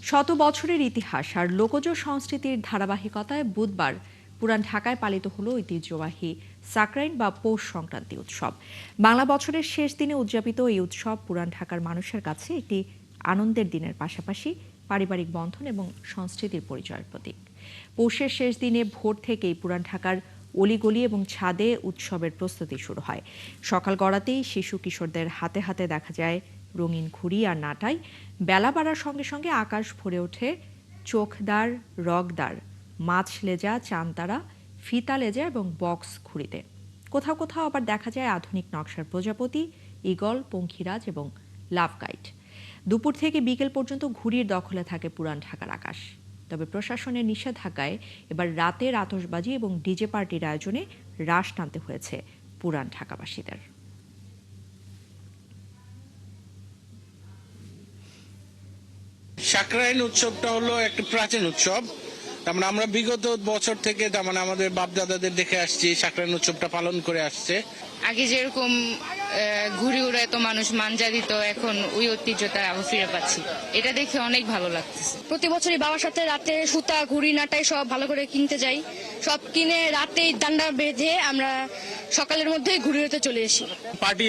শত বছরের ইতিহাস আর লোকজ সংস্কৃতির ধারাবাহিকতায় বুধবার পুরান ঢাকায় পালিত হলো ঐতিহ্যবাহী সাকরাইন বা পৌষ সংক্রান্তি উৎসব। বাংলা বছরের শেষ দিনে উদযাপিত এই উৎসব পুরান ঢাকার মানুষের কাছে একটি আনন্দের দিনের পাশাপাশি পারিবারিক বন্ধন এবং সংস্কৃতির পরিচয়ের প্রতীক। পৌষের শেষ দিনে ভোর থেকেই পুরান ঢাকার অলিগলি এবং ছাদে উৎসবের প্রস্তুতি শুরু হয়। সকাল গড়াতেই শিশু কিশোরদের হাতে হাতে দেখা যায় রঙিন ঘুড়ি আর নাটাই। বেলা বাড়ার সঙ্গে সঙ্গে আকাশ ভরে ওঠে চোখদার, রগদার, মাছ লেজা, চানতারা, ফিতা লেজা এবং বক্স ঘুড়িতে। কোথাও কোথাও আবার দেখা যায় আধুনিক নকশার প্রজাপতি, ঈগল, পঙ্খিরাজ এবং লাভ কাইট। দুপুর থেকে বিকেল পর্যন্ত ঘুড়ির দখলে থাকে পুরান ঢাকার আকাশ। তবে প্রশাসনের নিষেধাজ্ঞায় এবার রাতের আতশবাজি এবং ডিজে পার্টির আয়োজনে রাশ টানতে হয়েছে পুরান ঢাকাবাসীদের। সাকরাইন উৎসবটা হলো একটা প্রাচীন উৎসব। তার মানে আমরা বিগত বছর থেকে তার মানে আমাদের বাপ দাদাদের দেখে আসছি সাকরাইন উৎসবটা পালন করে আসছে। আগে যেরকম ঘুরে উড়াইতো মানুষ মাঞ্জা দিত, এখন ওই ঐতিহ্যটা আবার ফিরে পাচ্ছি। এটা দেখে অনেক ভালো লাগতেছে। প্রতি বছরই বাবার সাথে রাতে সুতা, ঘুড়ি, নাটাই সব ভালো করে কিনতে যাই। সব কিনে রাতেই দান্ডা বেঁধে আমরা সকালের মধ্যেই ঘুরে উড়াতে চলে এসি। পার্টি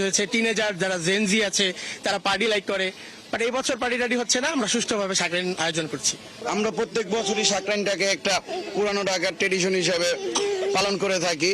হয়েছে, টিনেজার যারা জেনজি আছে তারা পার্টি লাইক করে। বাট এই বছর পার্টি টাটি হচ্ছে না, আমরা সুষ্ঠুভাবে সাকরাইন আয়োজন করছি। আমরা প্রত্যেক বছরই সাকরাইনটাকে একটা পুরানো ঢাকার ট্রেডিশন হিসেবে পালন করে থাকি।